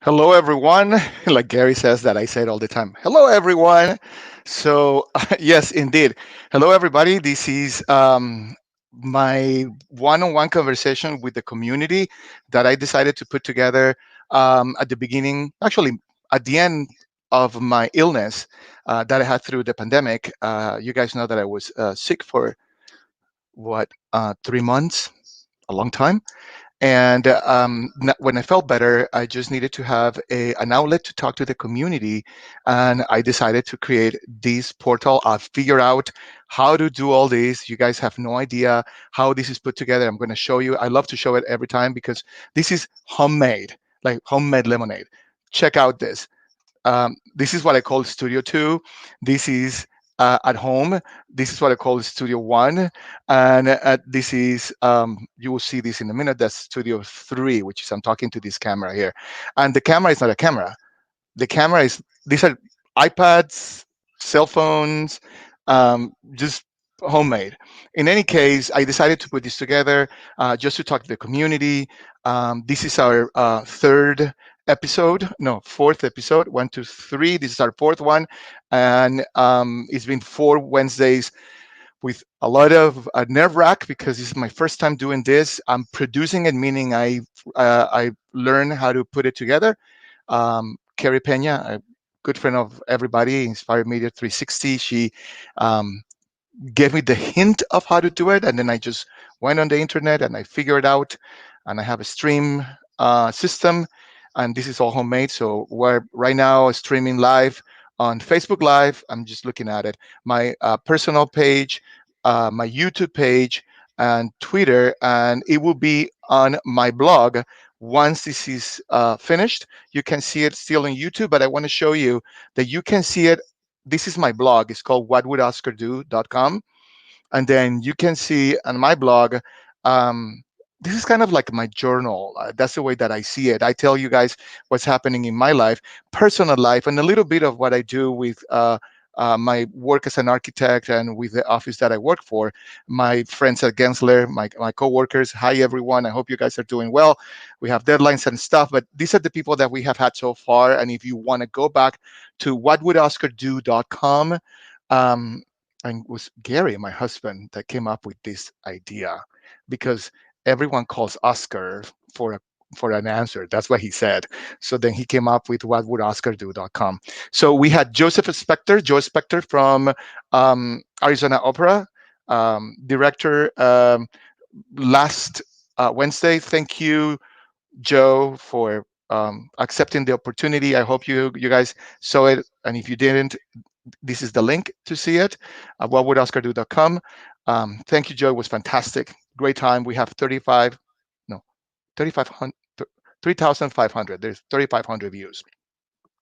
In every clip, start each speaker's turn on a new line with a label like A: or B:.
A: Hello, everyone. Like Gary says that I say it all the time. Hello, everyone. So, yes, indeed. Hello, everybody. This is my one-on-one conversation with the community that I decided to put together at the beginning, actually, at the end of my illness that I had through the pandemic. You guys know that I was sick for 3 months, a long time. And when I felt better, I just needed to have an outlet to talk to the community. And I decided to create this portal. I figured out how to do all this. You guys have no idea how this is put together. I'm going to show you. I love to show it every time because this is homemade, like homemade lemonade. Check out this. This is what I call Studio 2. This is at home. This is what I call Studio 1. And this is, you will see this in a minute, that's Studio 3, which is I'm talking to this camera here. And the camera is not a camera. The camera is, these are iPads, cell phones, just homemade. In any case, I decided to put this together just to talk to the community. This is our third episode, no, fourth episode, 1, 2, 3. This is our fourth one. And it's been 4 Wednesdays with a lot of nerve wrack because this is my first time doing this. I'm producing it, meaning I learn how to put it together. Carrie Pena, a good friend of everybody, Inspired Media 360. She gave me the hint of how to do it, and then I just went on the internet and I figured it out. And I have a stream system, and this is all homemade. So we're right now streaming live on Facebook Live. I'm just looking at it. My personal page, my YouTube page, and Twitter, and it will be on my blog once this is finished. You can see it still on YouTube, but I want to show you that you can see it. This is my blog. It's called whatwouldoscardo.com. And then you can see on my blog, this is kind of like my journal. That's the way that I see it. I tell you guys what's happening in my life, personal life, and a little bit of what I do with my work as an architect and with the office that I work for. My friends at Gensler, my coworkers. Hi, everyone. I hope you guys are doing well. We have deadlines and stuff, but these are the people that we have had so far. And if you want to go back to whatwouldoscardo.com, um, and it was Gary, my husband, that came up with this idea because everyone calls Oscar for a for an answer. That's what he said. So then he came up with whatwouldoscardo.com. So we had Joe Spector from Arizona Opera, director last Wednesday. Thank you, Joe, for accepting the opportunity. I hope you guys saw it, and if you didn't, this is the link to see it. Whatwouldoscardo.com. Thank you, Joe. It was fantastic. Great time. We have 35, no, 3,500, 3,500. There's 3,500 views.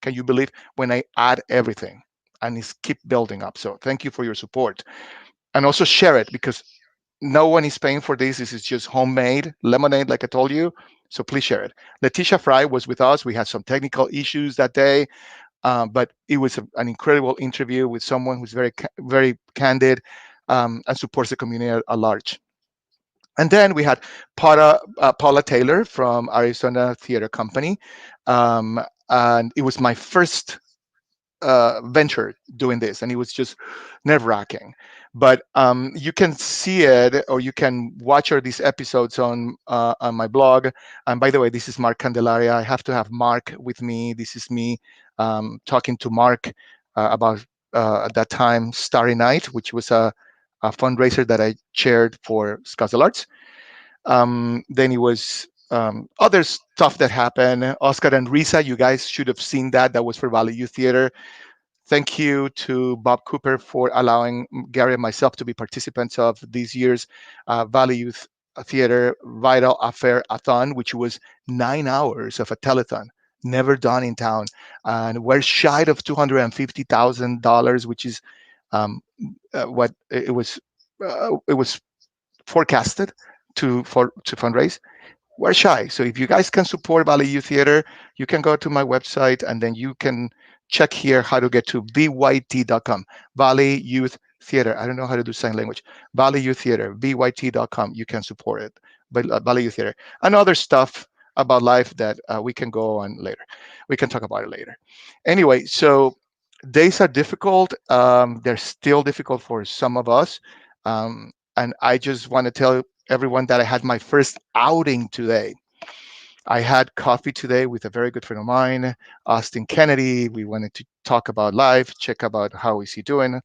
A: Can you believe when I add everything and it's keep building up? So thank you for your support, and also share it because no one is paying for this. This is just homemade lemonade, like I told you. So please share it. Letitia Fry was with us. We had some technical issues that day, but it was an incredible interview with someone who's very candid and supports the community at large. And then we had Paula Taylor from Arizona Theater Company. And it was my first venture doing this, and it was just nerve wracking. But you can see it, or you can watch all these episodes on my blog. And by the way, this is Mark Candelaria. I have to have Mark with me. This is me talking to Mark about at that time Starry Night, which was a fundraiser that I chaired for Scottsdale Arts. Then it was other stuff that happened. Oscar and Risa, you guys should have seen that. That was for Valley Youth Theater. Thank you to Bob Cooper for allowing Gary and myself to be participants of this year's Valley Youth Theater Vital Affair-a-thon, which was 9 hours of a telethon, never done in town. And we're shy of $250,000, which is what it was forecasted to fundraise. We're shy. So if you guys can support Valley Youth Theater, you can go to my website and then you can check here how to get to vyt.com. Valley Youth Theater. I don't know how to do sign language. Valley Youth Theater, vyt.com. You can support it. But Valley Youth Theater and other stuff. about life that we can go on later. We can talk about it later. Anyway, so days are difficult. They're still difficult for some of us. And I just want to tell everyone that I had my first outing today. I had coffee today with a very good friend of mine, Austin Kennedy. We wanted to talk about life, check about how is he doing,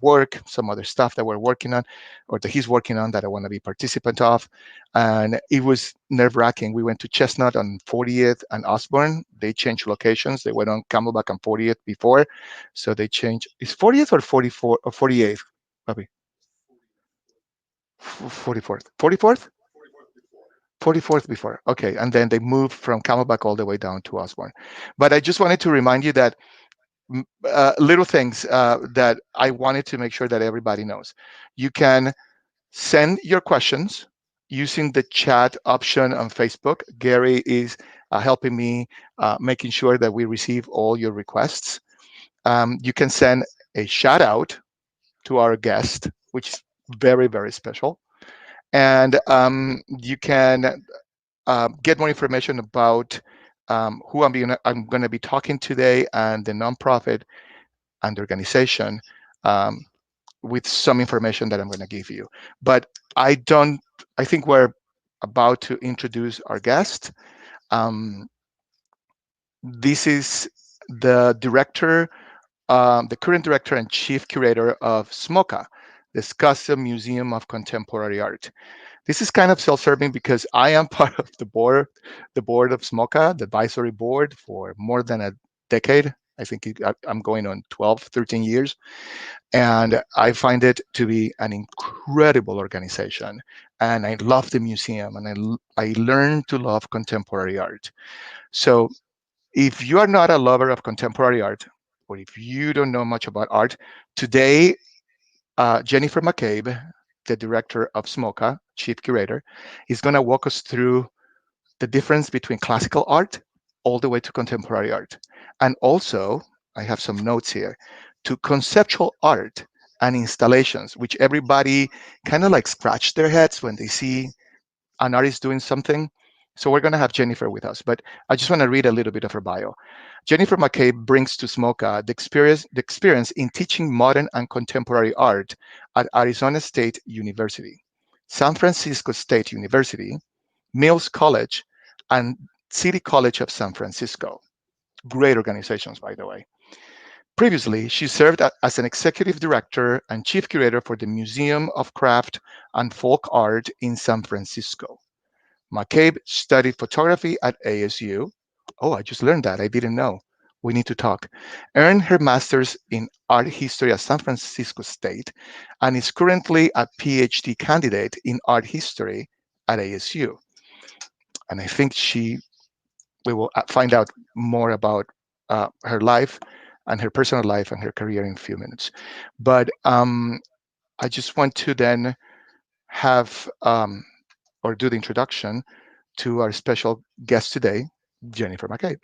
A: work, some other stuff that we're working on, or that he's working on that I want to be participant of. And it was nerve wracking. We went to Chestnut on 40th and Osborne. They changed locations. They went on Camelback on 40th before, so they changed. Is 40th or 44 or 48th? Bobby, 44th. 44th? 44th before. Okay. And then they moved from Camelback all the way down to Osborne. But I just wanted to remind you that little things that I wanted to make sure that everybody knows. You can send your questions using the chat option on Facebook. Gary is helping me making sure that we receive all your requests. You can send a shout out to our guest, which is very, very special. And you can get more information about who I'm going to be talking today and the nonprofit and the organization with some information that I'm going to give you. But I think we're about to introduce our guest. This is the director, the current director and chief curator of SMoCA, the Scottsdale Museum of Contemporary Art. This is kind of self-serving because I am part of the board of SMoCA, the advisory board, for more than a decade. I think I'm going on 12, 13 years. And I find it to be an incredible organization. And I love the museum, and I learned to love contemporary art. So if you are not a lover of contemporary art, or if you don't know much about art, today, Jennifer McCabe, the director of SMoCA, chief curator, is going to walk us through the difference between classical art all the way to contemporary art. And also, I have some notes here, to conceptual art and installations, which everybody kind of like scratch their heads when they see an artist doing something. So we're going to have Jennifer with us, but I just want to read a little bit of her bio. Jennifer McCabe brings to SMoCA the experience in teaching modern and contemporary art at Arizona State University, San Francisco State University, Mills College, and City College of San Francisco. Great organizations, by the way. Previously, she served as an executive director and chief curator for the Museum of Craft and Folk Art in San Francisco. McCabe studied photography at ASU. Oh, I just learned that. I didn't know. We need to talk. Earned her master's in art history at San Francisco State and is currently a PhD candidate in art history at ASU. And I think we will find out more about her life and her personal life and her career in a few minutes. But I just want to then have or do the introduction to our special guest today, Jennifer McCabe.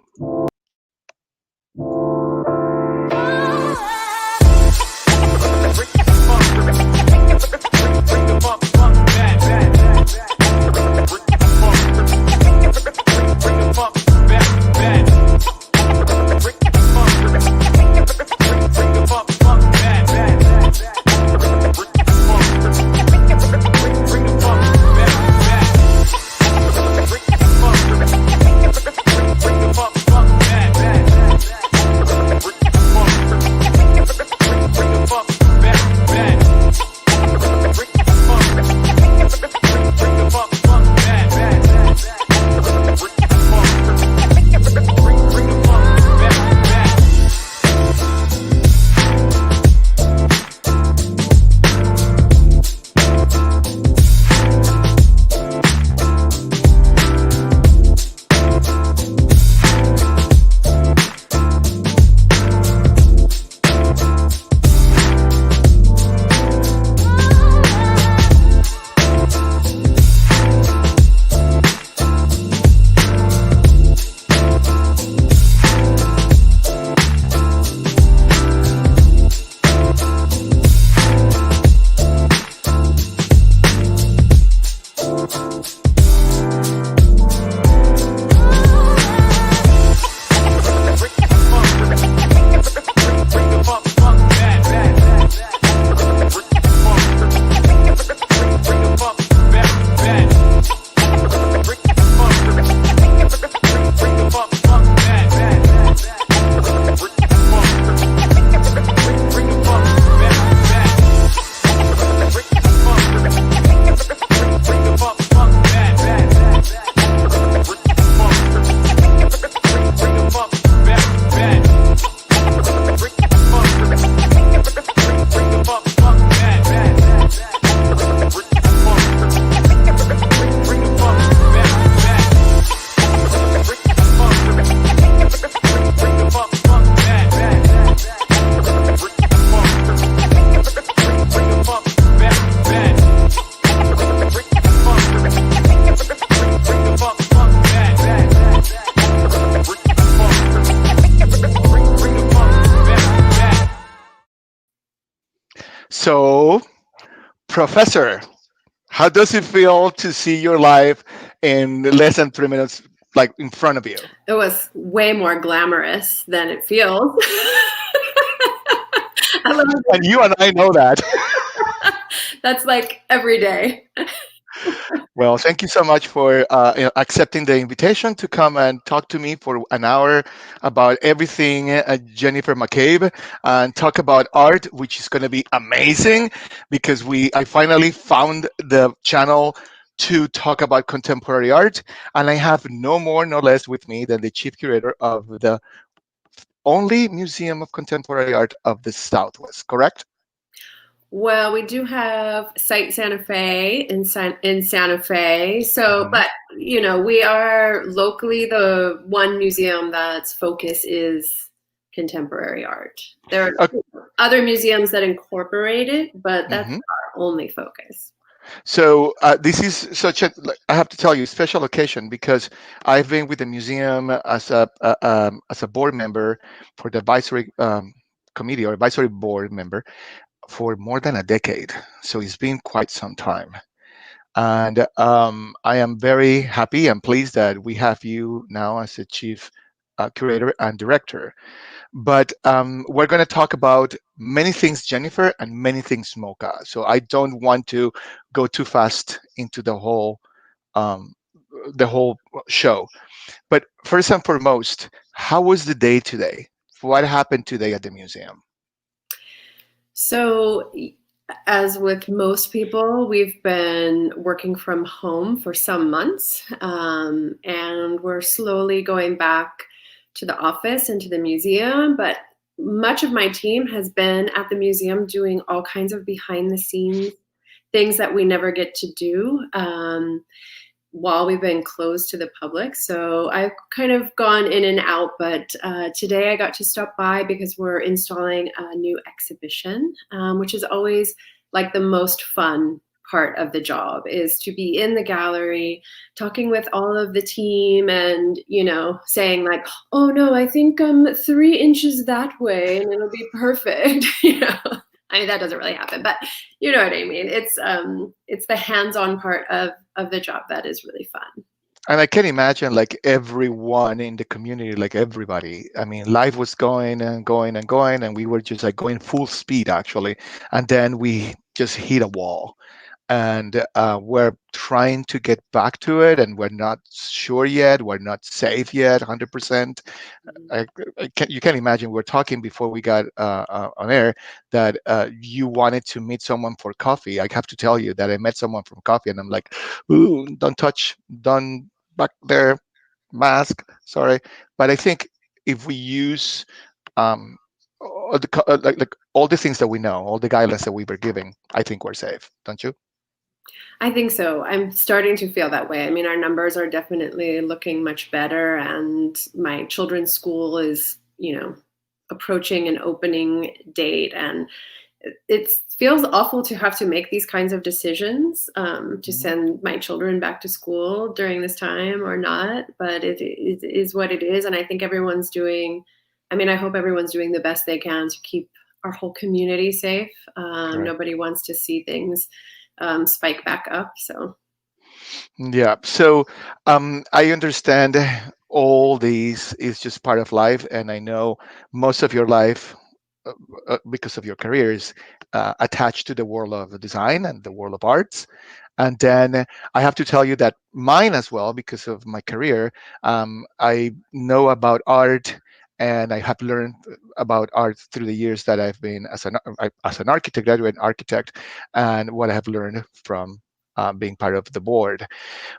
A: So, Professor, how does it feel to see your life in less than 3 minutes, like in front of you?
B: It was way more glamorous than it feels. I love
A: And
B: it.
A: you and I know that.
B: That's like every day.
A: Well, thank you so much for accepting the invitation to come and talk to me for an hour about everything Jennifer McCabe and talk about art, which is going to be amazing because I finally found the channel to talk about contemporary art, and I have no more, no less with me than the chief curator of the only museum of contemporary art of the Southwest. Correct?
B: Well, we do have Site Santa Fe in Santa Fe. So,
A: Mhm.
B: but we are locally the one museum that's focus is contemporary art. There
A: Uh,
B: are other museums that incorporate it, but that's
A: mhm.
B: our only focus.
A: So this is such a, like, I have to tell you, special occasion because I've been with the museum as a board member for the advisory committee or advisory board member for more than a decade. So it's been quite some time. And I am very happy and pleased that we have you now as the chief curator and director. But we're going to talk about many things, Jennifer, and many things, SMoCA. So I don't want to go too fast into um, the whole show. But first and foremost, how was the day today? What happened today at the museum?
B: So, as with most people, we've been working from home for some months, and we're slowly going back to the office and to the museum. But much of my team has been at the museum doing all kinds of behind the scenes things that we never get to do. While we've been closed to the public. So I've kind of gone in and out, but today I got to stop by because we're installing a new exhibition, which is always like the most fun part of the job is to be in the gallery talking with all of the team and saying like, oh no, I think 3 inches that way and it'll be perfect. I mean, that doesn't really happen, but you know what I mean. It's the hands-on part of the job that is really fun.
A: And I can imagine like everyone in the community, like everybody. I mean, life was going and going and going, and we were just like going full speed actually. And then we just hit a wall. And we're trying to get back to it, and we're not sure yet. We're not safe yet, 100%. I, you can imagine we're talking before we got on air that you wanted to meet someone for coffee. I have to tell you that I met someone from coffee, and I'm like, ooh, don't touch, don't back there, mask, sorry. But I think if we use all the like all the things that we know, all the guidelines that we were giving, I think we're safe, don't you?
B: I think so. I'm starting to feel that way. I mean, our numbers are definitely looking much better, and my children's school is, approaching an opening date, and it feels awful to have to make these kinds of decisions to
A: Mhm.
B: send my children back to school during this time or not, but it is what it is. And I think everyone's doing, I mean, I hope everyone's doing the best they can to keep our whole community safe.
A: Right.
B: Nobody wants to see things spike back up. So
A: Yeah. So I understand all these is just part of life, and I know most of your life, uh, because of your career, is attached to the world of design and the world of arts. And then I have to tell you that mine as well, because of my career, I know about art, and I have learned about art through the years that I've been as an architect, graduate architect, and what I have learned from being part of the board.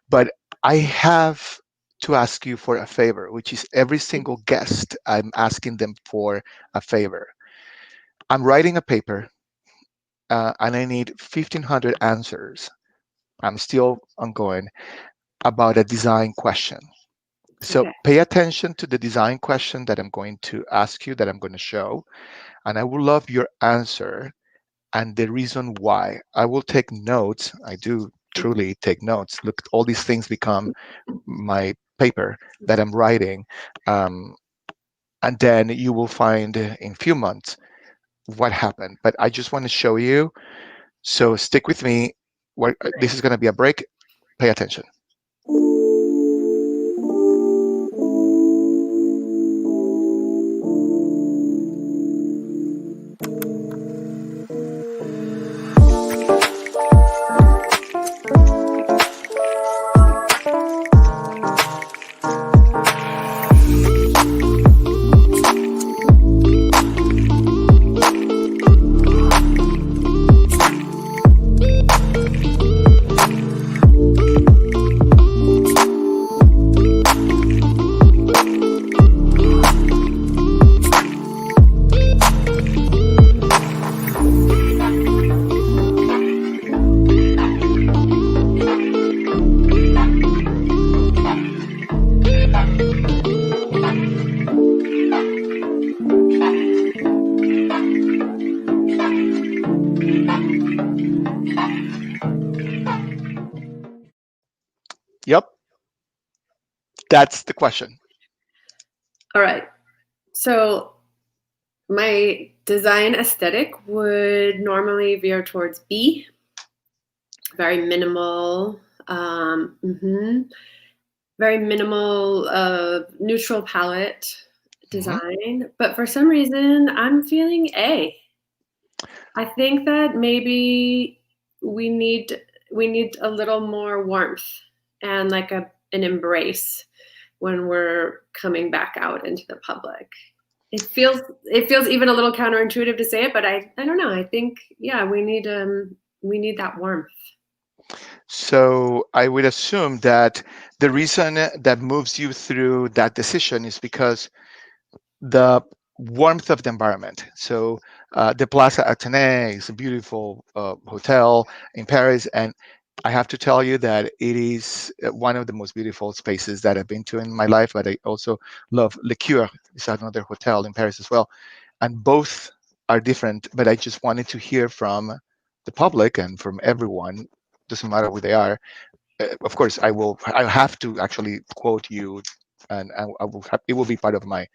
A: But I have to ask you for a favor, which is every single guest, I'm asking them for a favor. I'm writing a paper and I need 1,500 answers. I'm still ongoing about a design question. So
B: okay.
A: pay attention to the design question that I'm going to ask you, that I'm going to show, and I will love your answer and the reason why. I will take notes. I do truly take notes. Look, all these things become my paper that I'm writing. Um, and then you will find in a few months what happened, but I just want to show you. So stick with me. This is going to be a break. Pay attention. Yep, that's the question.
B: All right. So my design aesthetic would normally veer towards B, very minimal, very minimal, neutral palette design. But for some reason, I'm feeling A. I think that maybe we need a little more warmth and like an embrace when we're coming back out into the public. It feels even a little counterintuitive to say it, but I don't know. I think we need that warmth.
A: So I would assume that the reason that moves you through that decision is because the warmth of the environment. So the Plaza Athénée is a beautiful hotel in Paris, and I have to tell you that it is one of the most beautiful spaces that I've been to in my life. But I also love Le Cure. It's another hotel in Paris as well, and both are different. But I just wanted to hear from the public and from everyone. Doesn't matter who they are. Of course, I will. I have to actually quote you, and I will. It will be part of my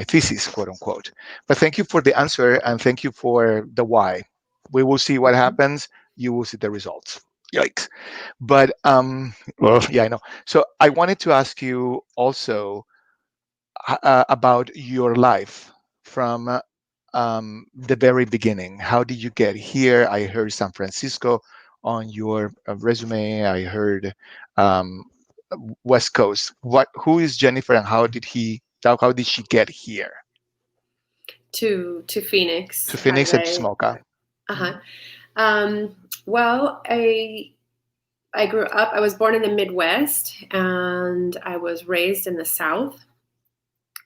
A: thesis, quote unquote. But thank you for the answer and thank you for the why. We will see what happens. You will see the results. Yikes. But well, yeah, I know. So I wanted to ask you also about your life from the very beginning. How did you get here? I heard San Francisco on your resume. I heard um, West Coast. Who is Jennifer, and how did she get here?
B: To Phoenix,
A: To Phoenix and to
B: LA.
A: SMoCA.
B: Well, I grew up. I was born in the Midwest, and I was raised in the South.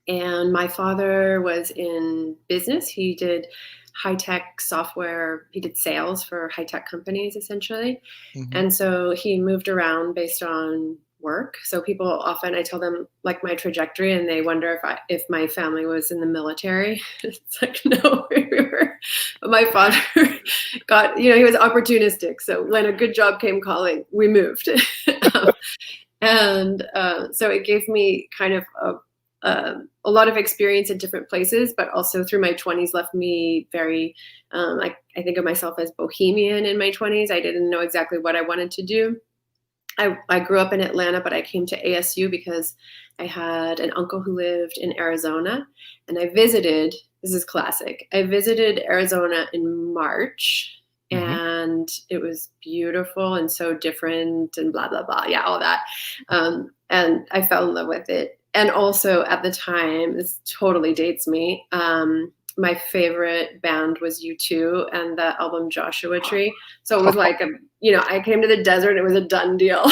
B: And my father was in business. He did high-tech software. He did sales for high-tech companies, essentially.
A: Mm-hmm.
B: And so he moved around based on work. So people often, I tell them like my trajectory, and they wonder if my family was in the military. It's like, no, we were. But my father got, he was opportunistic. So when a good job came calling, we moved. And so it gave me kind of a lot of experience in different places, but also through my 20s left me very, I think of myself as bohemian in my 20s. I didn't know exactly what I wanted to do. I grew up in Atlanta, but I came to ASU because I had an uncle who lived in Arizona, and I visited. This is classic. I visited Arizona in March, and it was beautiful and so different and blah, blah, blah. Yeah, all that. And I fell in love with it. And also at the time, this totally dates me, my favorite band was U2 and the album Joshua Tree. So it was like, I came to the desert. It was a done deal.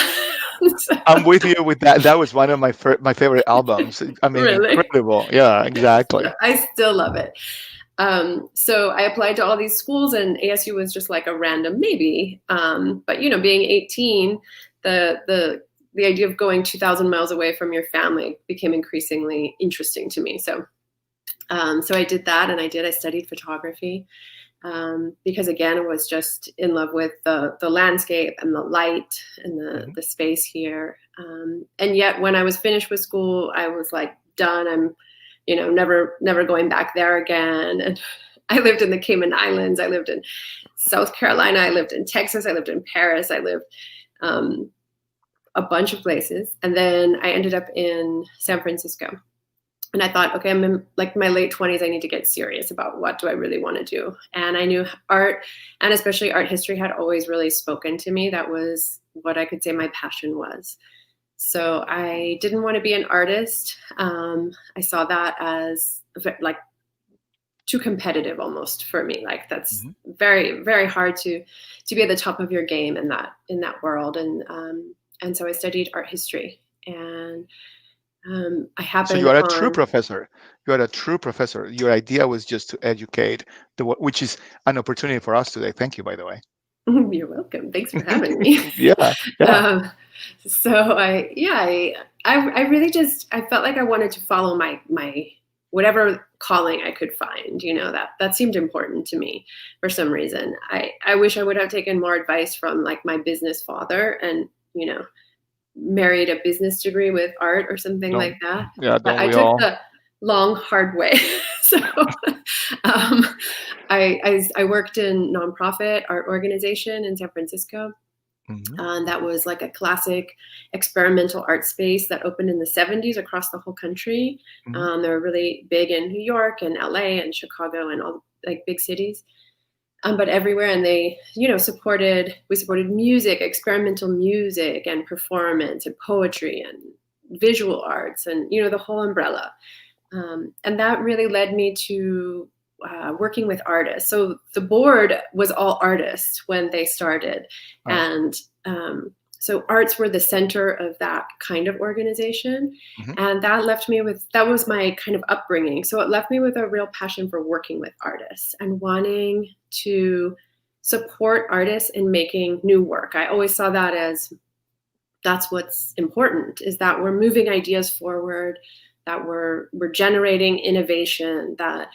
B: So,
A: I'm with you with that. That was one of my favorite albums. I mean,
B: really?
A: incredible. Yeah, exactly.
B: I still love it. So I applied to all these schools, and ASU was just like a random maybe. But being 18, the idea of going 2,000 miles away from your family became increasingly interesting to me. So I did that, and I studied photography because, again, I was just in love with the landscape and the light and the space here. And yet when I was finished with school, I was like, done. I'm, never going back there again. And I lived in the Cayman Islands. I lived in South Carolina. I lived in Texas. I lived in Paris. I lived um, a bunch of places. And then I ended up in San Francisco. And I thought, okay, I'm in like my late 20s. I need to get serious about what do I really want to do. And I knew art, and especially art history, had always really spoken to me. That was what I could say my passion was. So I didn't want to be an artist. I saw that as like too competitive almost for me. Like that's very, very hard to be at the top of your game in that world. And so I studied art history, and I
A: So you
B: happened
A: are a true
B: on.
A: professor. You are a true professor. Your idea was just to educate which is an opportunity for us today. Thank you, by the way.
B: You're welcome. Thanks for having me.
A: Yeah, yeah.
B: um, so I really just I felt like I wanted to follow my whatever calling I could find. That seemed important to me for some reason. I wish I would have taken more advice from like my business father and married a business degree with art or something like
A: Don't,
B: that.
A: yeah,
B: But
A: don't
B: I
A: we
B: took
A: all?
B: the long, hard way. So um, I worked in nonprofit art organization in San Francisco.
A: Hmm.
B: And that was like a classic experimental art space that opened in the 70s across the whole country.
A: Hmm.
B: They were really big in New York and LA and Chicago and all like big cities. But everywhere, and they we supported music, experimental music and performance and poetry and visual arts and the whole umbrella. And that really led me to working with artists. So the board was all artists when they started,
A: Right.
B: and so arts were the center of that kind of organization.
A: Hmm.
B: And that was my kind of upbringing. So it left me with a real passion for working with artists and wanting to support artists in making new work. I always saw that as that's what's important, is that we're moving ideas forward, that we're generating innovation, that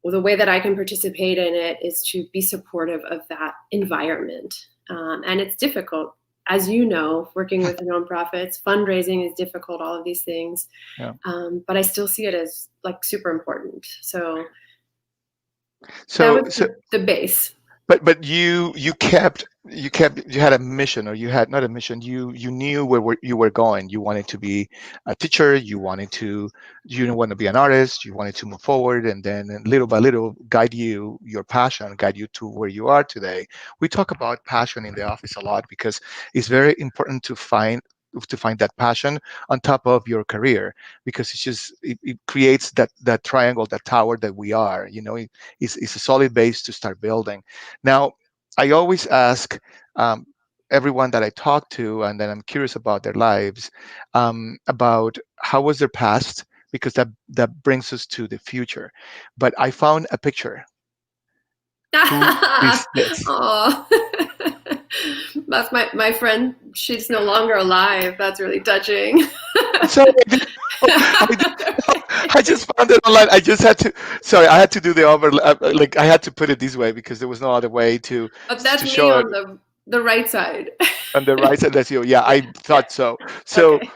B: the way that I can participate in it is to be supportive of that environment. And it's difficult, as you know, working with nonprofits, fundraising is difficult, all of these things.
A: Yeah.
B: But I still see it as like super important. So that
A: So
B: was
A: so
B: the base.
A: but you had a mission, or you had not a mission. You knew you were going. You wanted to be a teacher. You didn't want to be an artist. You wanted to move forward, and then little by little your passion guide you to where you are today. We talk about passion in the office a lot because it's very important to find that passion on top of your career, because it creates that triangle, that tower that we are. It's a solid base to start building. Now, I always ask um, everyone that I talk to, and then I'm curious about their lives, about how was their past, because that brings us to the future. But I found a picture. Who is this?
B: Oh, that's my friend. She's no longer alive. That's really touching.
A: Sorry, I didn't know. I just found it online. I just had to. Sorry, I had to do the overlap. Like I had to put it this way because there was no other way
B: But that's
A: to
B: me
A: show it.
B: on the right side.
A: On the right side, that's you. Yeah, I thought so. So,
B: Okay.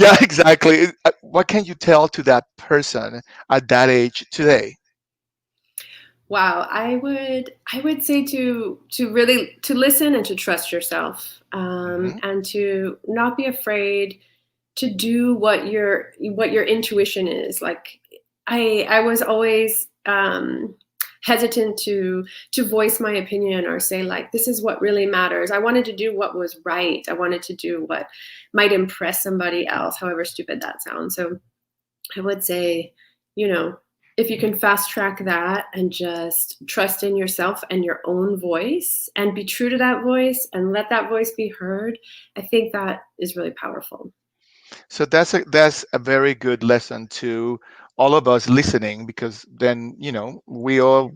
A: yeah, exactly. What can you tell to that person at that age today?
B: Wow, I would say to really to listen and to trust yourself,
A: Hmm.
B: and to not be afraid to do what your intuition is. Like I was always hesitant to voice my opinion or say like this is what really matters. I wanted to do what was right. I wanted to do what might impress somebody else, however stupid that sounds. So I would say, you know, if you can fast track that and just trust in yourself and your own voice and be true to that voice and let that voice be heard, I think that is really powerful.
A: So that's a very good lesson to all of us listening, because then we all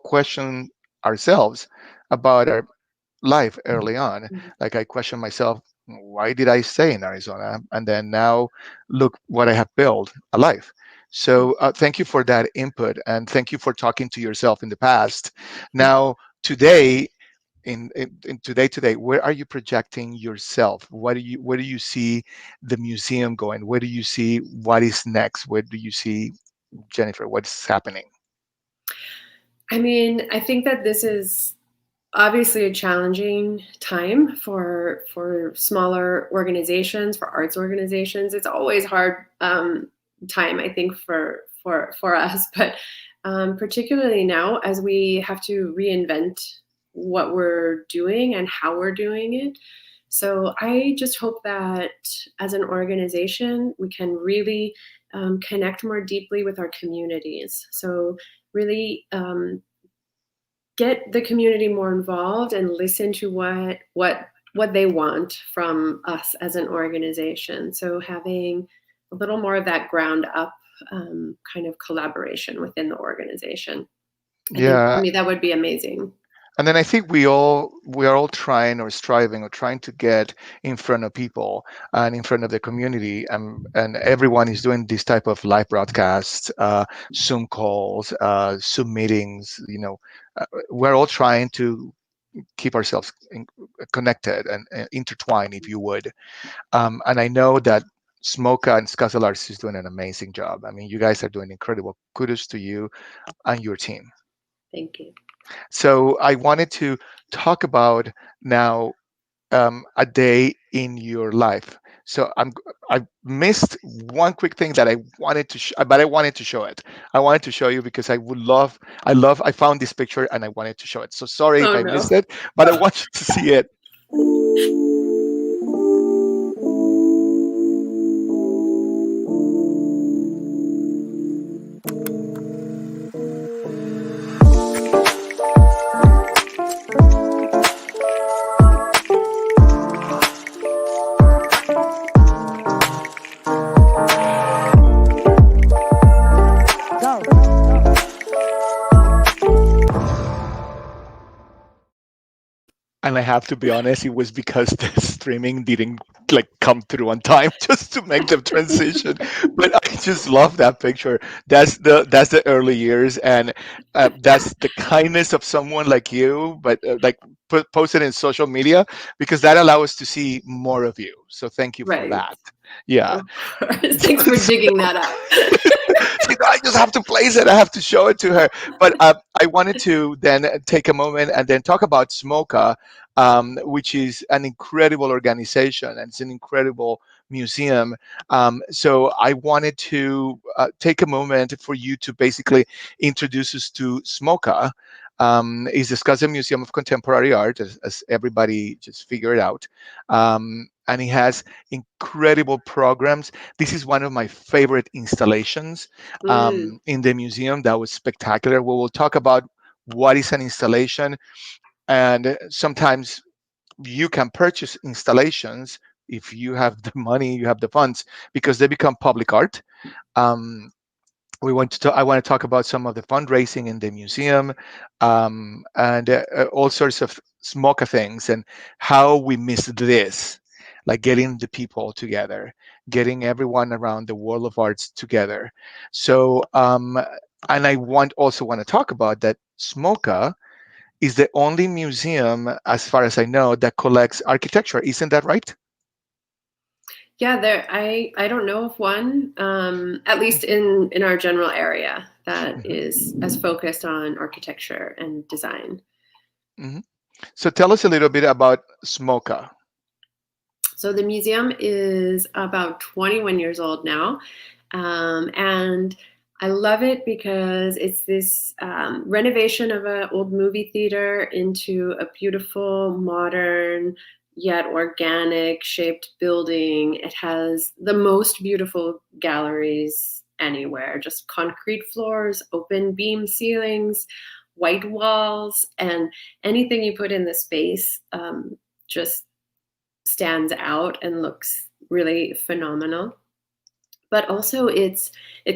A: question ourselves about our life early on.
B: Mhm.
A: Like I question myself, why did I stay in Arizona? And then now look what I have built, a life. So thank you for that input, and thank you for talking to yourself in the past. Now, today, in today, where are you projecting yourself? Where do you see the museum going? Where do you see what is next? Where do you see Jennifer? What's happening?
B: I mean, I think that this is obviously a challenging time for smaller organizations, for arts organizations. It's always hard time, I think, for us, but particularly now as we have to reinvent what we're doing and how we're doing it. So I just hope that as an organization, we can really connect more deeply with our communities. So really get the community more involved and listen to what they want from us as an organization. So having a little more of that ground up kind of collaboration within the organization. I think for
A: Yeah.
B: me that would be amazing.
A: And then I think we are all trying or striving or trying to get in front of people and in front of the community, and everyone is doing this type of live broadcasts, Zoom calls, Zoom meetings. We're all trying to keep ourselves connected and intertwined, if you would. And I know that SMoCA and Scottsdale Arts is doing an amazing job. I mean, you guys are doing incredible. Kudos to you and your team.
B: Thank you.
A: So I wanted to talk about now a day in your life. So I missed one quick thing that I wanted to, but I wanted to show it. I wanted to show you because I found this picture and I wanted to show it. So sorry if
B: Oh
A: I
B: no.
A: missed it, but I want you to see it. And I have to be honest, it was because the streaming didn't like come through on time just to make the transition. But I just love that picture. That's the early years, and that's the kindness of someone like you. But like post it in social media because that allows us to see more of you. So thank you for
B: Right.
A: that. Yeah.
B: Of course. Thanks for digging that up.
A: I just have to place it. I have to show it to her. But I wanted to then take a moment and then talk about SMoCA, which is an incredible organization and it's an incredible museum. So I wanted to take a moment for you to basically introduce us to SMoCA. Is the Scottsdale Museum of Contemporary Art, as everybody just figured out. And it has incredible programs. This is one of my favorite installations
B: Mm,
A: in the museum. That was spectacular. We will talk about what is an installation, and sometimes you can purchase installations if you have the money, you have the funds, because they become public art. Um, I want to talk about some of the fundraising in the museum, and all sorts of SMoCA things and how we missed this, like getting the people together, getting everyone around the world of arts together. So, and I want to talk about that SMoCA is the only museum, as far as I know, that collects architecture. Isn't that right?
B: yeah, I don't know of one, at least in our general area, that
A: Mhm,
B: is as focused on architecture and design.
A: mhm. So tell us a little bit about SMoCA.
B: So the museum is about 21 years old now, and I love it because it's this renovation of an old movie theater into a beautiful, modern, yet organic shaped building. It has the most beautiful galleries anywhere, just concrete floors, open beam ceilings, white walls, and anything you put in the space just stands out and looks really phenomenal. But also it's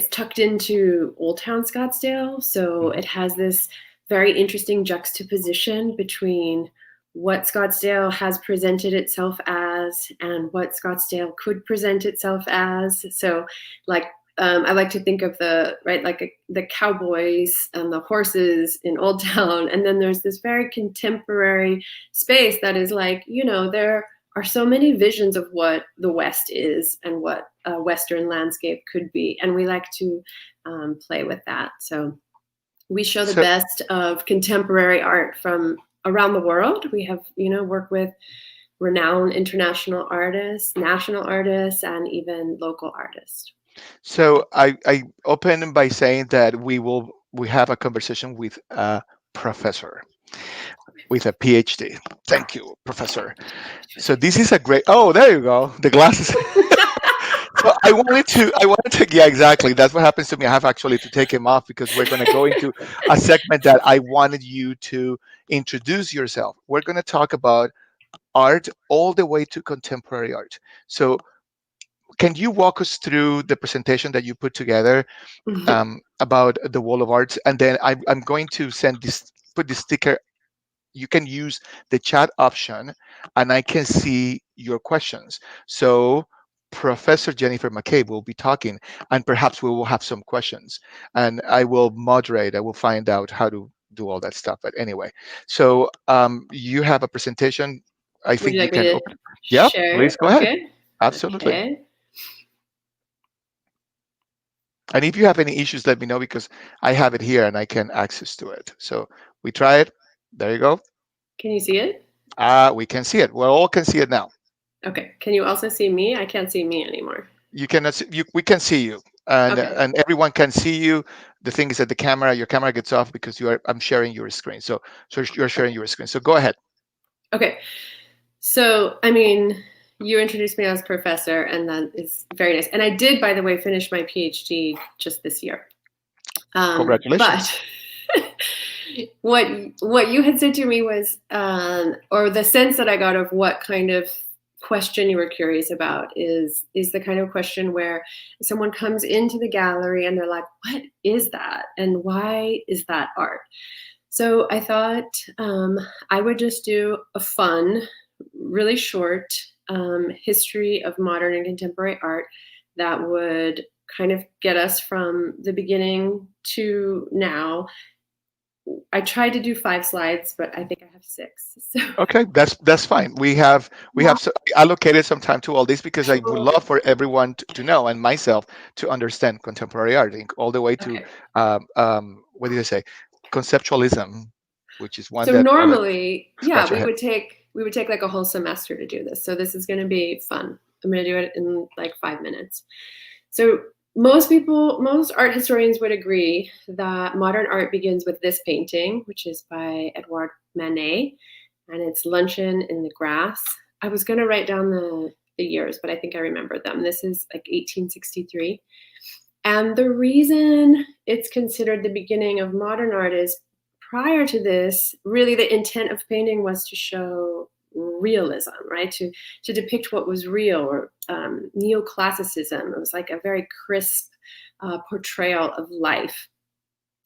B: tucked into Old Town Scottsdale, so
A: Mhm.
B: it has this very interesting juxtaposition between what Scottsdale has presented itself as and what Scottsdale could present itself as. So like I like to think of the cowboys and the horses in Old Town, and then there's this very contemporary space that is like, there are so many visions of what the West is and what a Western landscape could be. And we like to play with that. So We show the
A: So,
B: best of contemporary art from around the world. We have, work with renowned international artists, national artists, and even local artists.
A: so I open by saying that we have a conversation with a professor with a PhD. Thank you, professor. So this is a great. Oh, there you go. The glasses. So yeah, exactly. That's what happens to me. I have actually to take him off because we're going to go into a segment that I wanted you to introduce yourself. We're going to talk about art all the way to contemporary art. So, can you walk us through the presentation that you put together about the Wall of Arts? And then I'm going to put this sticker. You can use the chat option and I can see your questions. So Professor Jennifer McCabe will be talking and perhaps we will have some questions and I will moderate. I will find out how to do all that stuff. But anyway, so you have a presentation. I
B: Would you
A: think you
B: like me
A: can
B: to
A: open. Yeah, please
B: share?
A: go ahead.
B: Okay.
A: Absolutely.
B: Okay.
A: And if you have any issues, let me know because I have it here and I can access to it. So we try it. There you go.
B: Can you see it?
A: We can see it. We all can see it now.
B: Okay. Can you also see me? I can't see me anymore.
A: You cannot see, we can see you
B: Okay.
A: and everyone can see you. The thing is that your camera gets off because I'm sharing your screen. So you're sharing your screen. So go ahead.
B: Okay. So, I mean, you introduced me as professor, and that is very nice. And I did, by the way, finish my PhD just this year.
A: Congratulations.
B: But what you had said to me was, or the sense that I got of what kind of question you were curious about is the kind of question where someone comes into the gallery and they're like, "What is that? And why is that art?" So I thought I would just do a fun, really short history of modern and contemporary art that would kind of get us from the beginning to now. I tried to do 5 slides, but I think I have 6. So
A: Okay, that's fine. We have allocated some time to all this because I would love for everyone to know and myself to understand contemporary art, all the way to
B: okay.
A: what did I say, conceptualism, which is one
B: So
A: that I would
B: normally, yeah,
A: scratch ahead.
B: we would take like a whole semester to do this. So this is going to be fun. I'm going to do it in like 5 minutes. So most art historians would agree that modern art begins with this painting, which is by Edouard Manet, and it's Luncheon in the Grass. I was going to write down the years, but I think I remembered them. This is like 1863. And the reason it's considered the beginning of modern art is prior to this, really the intent of painting was to show realism, right? To depict what was real, or neoclassicism. It was like a very crisp portrayal of life.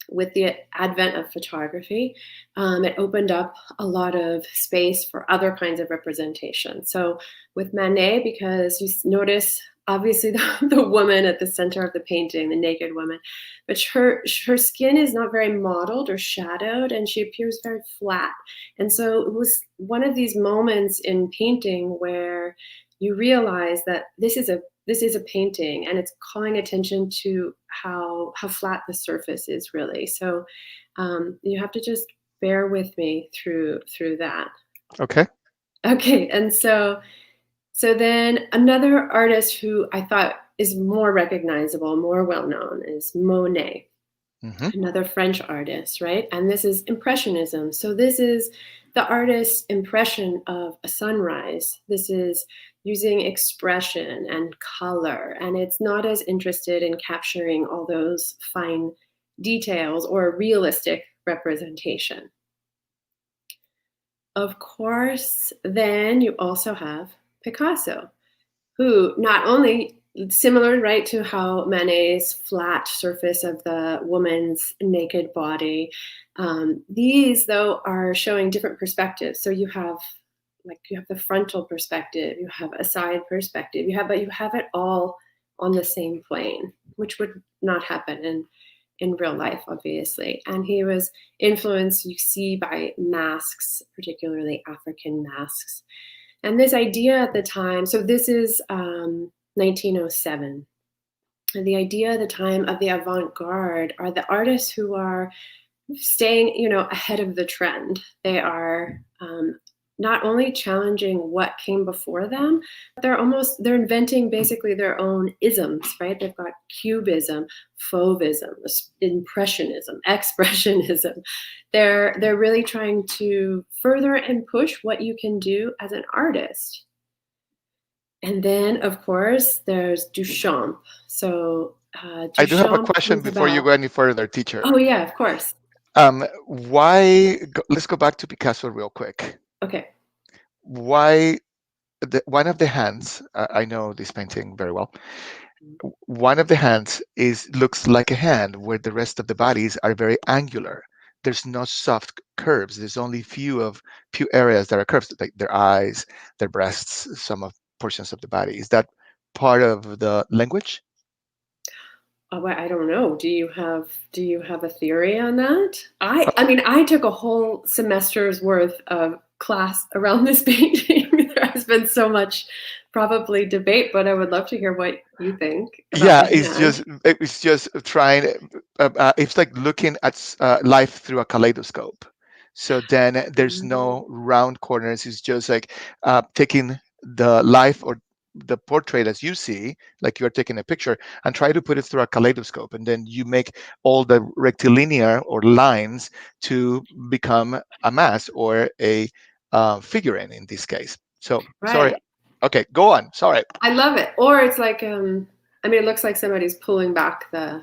B: With the advent of photography, it opened up a lot of space for other kinds of representation. So with Manet, because you notice obviously the woman at the center of the painting, the naked woman, but her skin is not very modeled or shadowed, and she appears very flat. And so it was one of these moments in painting where you realize that this is a painting, and it's calling attention to how flat the surface is really. So you have to just bear with me through that.
A: Okay.
B: Okay, and so then another artist who I thought is more recognizable, more well known, is Monet,
A: Hmm.
B: another French artist, right? And this is Impressionism. So this is the artist's impression of a sunrise. This is using expression and color, and it's not as interested in capturing all those fine details or realistic representation. Of course, then you also have Picasso, who not only similar, right, to how Manet's flat surface of the woman's naked body. These, though, are showing different perspectives. So you have the frontal perspective, you have a side perspective, but you have it all on the same plane, which would not happen in real life, obviously. And he was influenced, you see, by masks, particularly African masks. And this idea at the time, so this is 1907. And the idea at the time of the avant-garde are the artists who are staying, ahead of the trend. They are not only challenging what came before them, but they're inventing basically their own isms, right? They've got cubism, fauvism, impressionism, expressionism. They're really trying to further and push what you can do as an artist. And then, of course, there's Duchamp. So
A: I do have a
B: Duchamp
A: question
B: was
A: before you
B: about.
A: go any further, teacher.
B: Oh yeah, of course.
A: Let's go back to Picasso real quick.
B: Okay.
A: Why one of the hands, I know this painting very well. One of the hands looks like a hand, where the rest of the bodies are very angular. There's no soft curves. There's only few areas that are curves, like their eyes, their breasts, some of portions of the body. Is that part of the language?
B: Oh, I don't know. Do you have a theory on that? I mean, I took a whole semester's worth of class around this painting. There has been so much probably debate, but I would love to hear what you think about
A: Yeah,
B: the hand.
A: it's just trying. It's like looking at life through a kaleidoscope. So then there's
B: Mm,
A: no round corners. It's just like taking the life or the portrait as you see, like you're taking a picture, and try to put it through a kaleidoscope, and then you make all the rectilinear or lines to become a mass or a figurine in this case. So sorry.
B: right.
A: Okay, go on. Sorry.
B: I love it. Or it's like I mean, it looks like somebody's pulling back a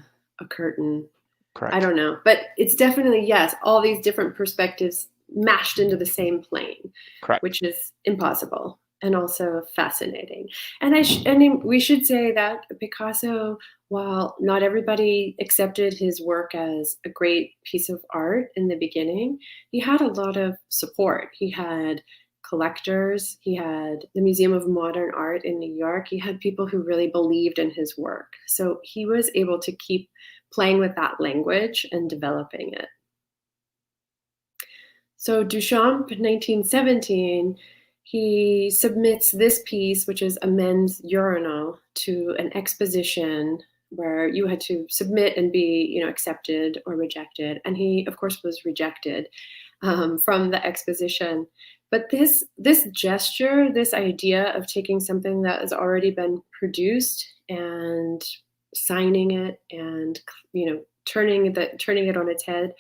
B: curtain. I
A: Correct.
B: don't know. But it's definitely, yes, all these different perspectives mashed into the same plane,
A: Correct.
B: which is impossible and also fascinating. And I mean, we should say that Picasso, while not everybody accepted his work as a great piece of art in the beginning, he had a lot of support. He had collectors, he had the Museum of Modern Art in New York, he had people who really believed in his work. So he was able to keep playing with that language and developing it. So Duchamp, 1917, he submits this piece, which is a men's urinal, to an exposition where you had to submit and be, accepted or rejected. And he, of course, was rejected from the exposition. But this gesture, this idea of taking something that has already been produced and signing it and turning it on its head,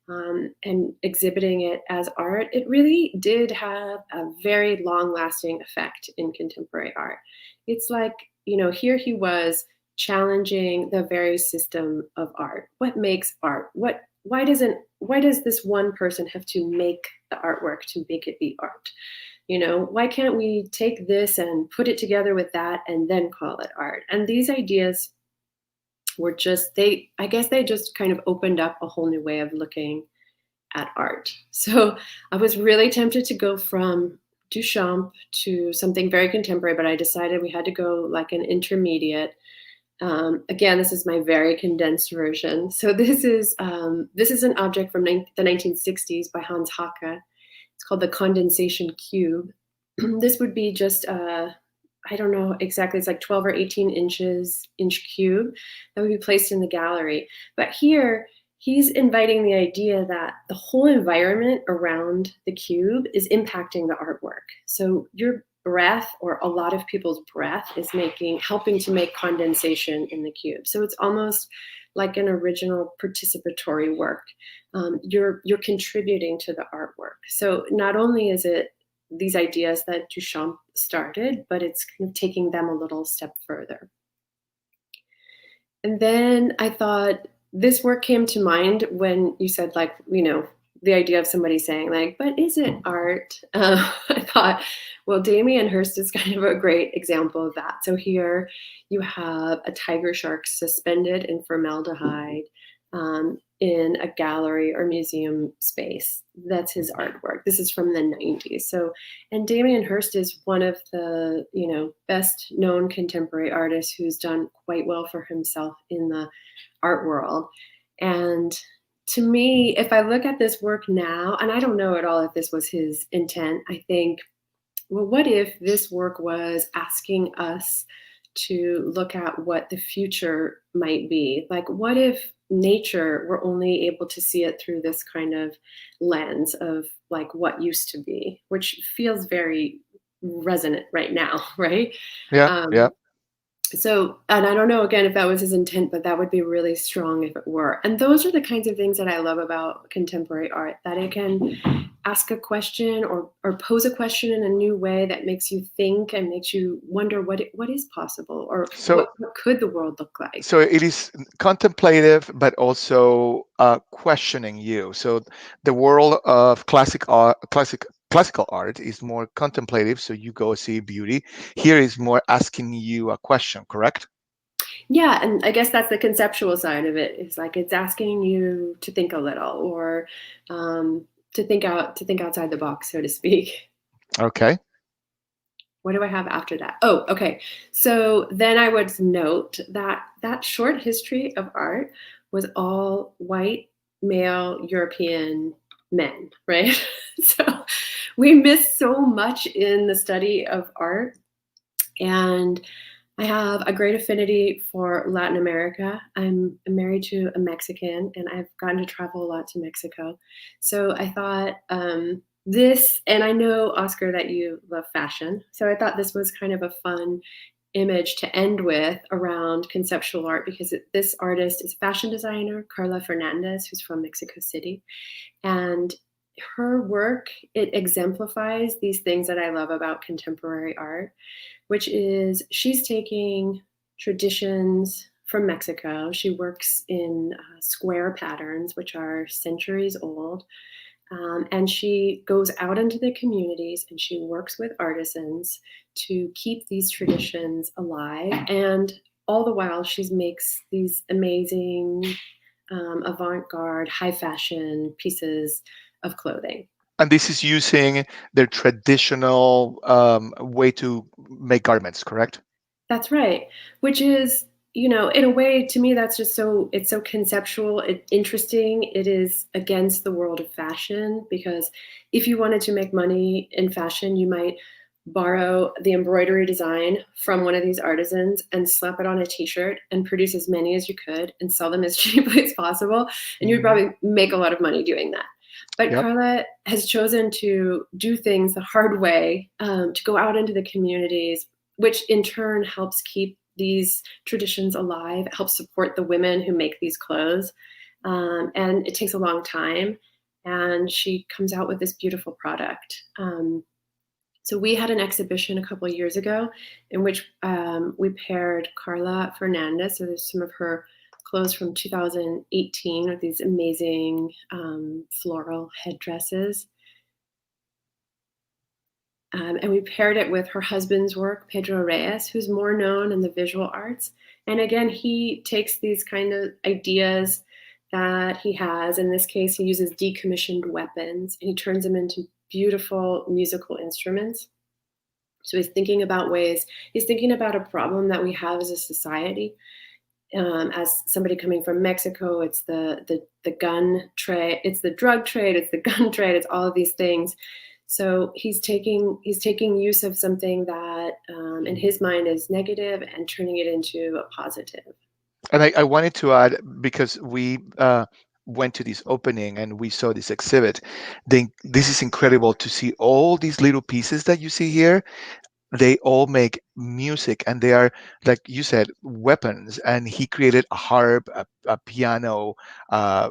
B: and exhibiting it as art, it really did have a very long lasting effect in contemporary art. It's like, here he was challenging the very system of art. What makes art? Why does this one person have to make the artwork to make it be art? Why can't we take this and put it together with that and then call it art? And these ideas were I guess they just kind of opened up a whole new way of looking at art. So I was really tempted to go from Duchamp to something very contemporary, but I decided we had to go like an intermediate. Again, this is my very condensed version. So this is an object from the 1960s by Hans Haacke. It's called the condensation cube. This would be just I don't know exactly, it's like 12 or 18 inch cube that would be placed in the gallery. But here, he's inviting the idea that the whole environment around the cube is impacting the artwork. So your breath, or a lot of people's breath, is helping to make condensation in the cube. So it's almost like an original participatory work. You're contributing to the artwork. So not only is it these ideas that Duchamp started, but it's kind of taking them a little step further. And then I thought, this work came to mind when you said, like, the idea of somebody saying, like, but is it art? I thought, well, Damien Hirst is kind of a great example of that. So here you have a tiger shark suspended in formaldehyde in a gallery or museum space. That's his artwork. This is from the 90s. So, and Damien Hirst is one of the, best known contemporary artists who's done quite well for himself in the art world. And to me, if I look at this work now, and I don't know at all if this was his intent, I think, well, what if this work was asking us to look at what the future might be? Like, what if nature, we're only able to see it through this kind of lens of like what used to be, which feels very resonant right now, right?
A: Yeah, yeah.
B: Um, so, and I don't know again if that was his intent, but that would be really strong if it were. And those are the kinds of things that I love about contemporary art, that it can ask a question or pose a question in a new way that makes you think and makes you wonder what is possible, or
A: So
B: what could the world look like.
A: so it is contemplative, but also questioning you. So the world of classical art is more contemplative. So you go see beauty. Here is more asking you a question. Correct?
B: Yeah, and I guess that's the conceptual side of it. It's like it's asking you to think a little, or to think outside the box, so to speak.
A: Okay.
B: What do I have after that? Oh, okay. So then I would note that that short history of art was all white, male, European men, right? So we miss so much in the study of art. And I have a great affinity for Latin America. I'm married to a Mexican, and I've gotten to travel a lot to Mexico. So I thought this, and I know, Oscar, that you love fashion. So I thought this was kind of a fun image to end with around conceptual art, because this artist is a fashion designer, Carla Fernandez, who's from Mexico City. And her work, it exemplifies these things that I love about contemporary art, which is she's taking traditions from Mexico. She works in square patterns, which are centuries old. And she goes out into the communities and she works with artisans to keep these traditions alive. And all the while, she makes these amazing avant garde, high fashion pieces of clothing.
A: And this is using their traditional way to make garments. Correct?
B: That's right. Which is, you know, in a way, to me, that's just so, it's so conceptual, interesting. It is against the world of fashion, because if you wanted to make money in fashion, you might borrow the embroidery design from one of these artisans and slap it on a t-shirt and produce as many as you could and sell them as cheaply as possible. And you'd
A: Hmm.
B: probably make a lot of money doing that. But
A: Yep.
B: Carla has chosen to do things the hard way, to go out into the communities, which in turn helps keep these traditions alive, helps support the women who make these clothes. And it takes a long time. And she comes out with this beautiful product. So we had an exhibition a couple of years ago in which we paired Carla Fernandez. So there's some of her clothes from 2018 with these amazing floral headdresses. And we paired it with her husband's work, Pedro Reyes, who's more known in the visual arts. And again, he takes these kind of ideas that he has. In this case, he uses decommissioned weapons and he turns them into beautiful musical instruments. So he's thinking about a problem that we have as a society. As somebody coming from Mexico, it's the gun trade, it's the drug trade, it's the gun trade, it's all of these things. So he's taking use of something that in his mind is negative and turning it into a positive.
A: And I wanted to add, because we went to this opening and we saw this exhibit. This is incredible to see all these little pieces that you see here. They all make music, and they are, like you said, weapons. And he created a harp, a piano, a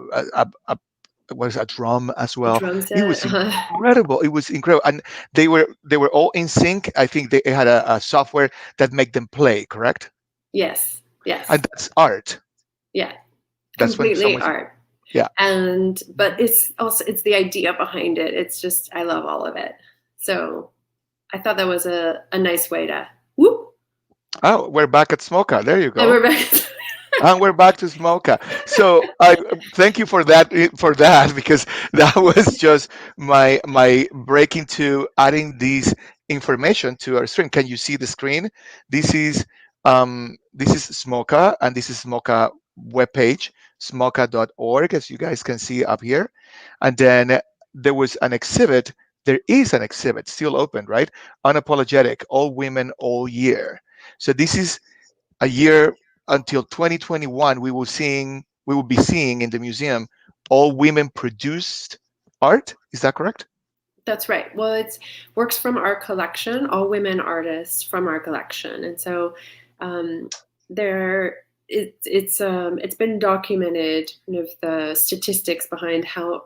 A: was a drum as
B: A
A: well.
B: drum
A: It
B: set.
A: was incredible. It was incredible, and they were all in sync. I think they had a software that make them play. Correct?
B: Yes,
A: And
B: yes,
A: that's art.
B: yeah,
A: That's when
B: completely
A: someone's,
B: art.
A: yeah.
B: And but it's also, it's the idea behind it. It's just, I love all of it. So I thought that was a nice way to whoop.
A: Oh, we're back at SMoCA. There you
B: And
A: go.
B: we're back.
A: And we're back to SMoCA. So I thank you for that because that was just my breaking to adding these information to our screen. Can you see the screen? This is SMoCA, and this is SMoCA webpage, smoca.org, as you guys can see up here. And then there was an exhibit. There is an exhibit still open, right? Unapologetic, all women, all year. So this is a year until 2021. We will seeing we will be seeing in the museum all women produced art. Is that correct?
B: That's right. Well, it's works from our collection, all women artists from our collection, and so um, there it's been documented, kind of the statistics behind how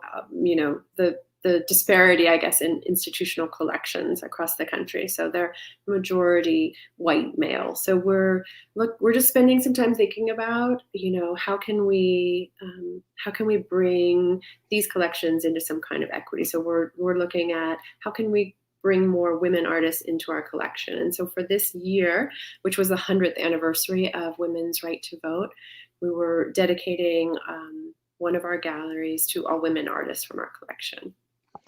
B: the disparity, I guess, in institutional collections across the country. So they're majority white male. So we're just spending some time thinking about, how can we bring these collections into some kind of equity. So we're looking at how can we bring more women artists into our collection. And so for this year, which was the 100th anniversary of women's right to vote, we were dedicating one of our galleries to all women artists from our collection.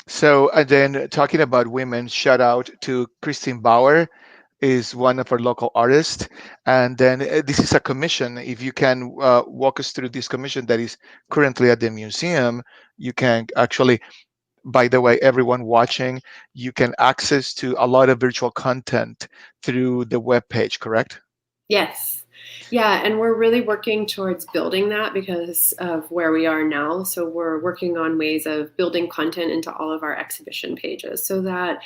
A: So, and then talking about women, shout out to Christine Bauer, is one of our local artists. And then this is a commission. If you can walk us through this commission that is currently at the museum, you can actually, by the way, everyone watching, you can access to a lot of virtual content through the web page, correct?
B: Yes. Yeah, and we're really working towards building that because of where we are now. So we're working on ways of building content into all of our exhibition pages so that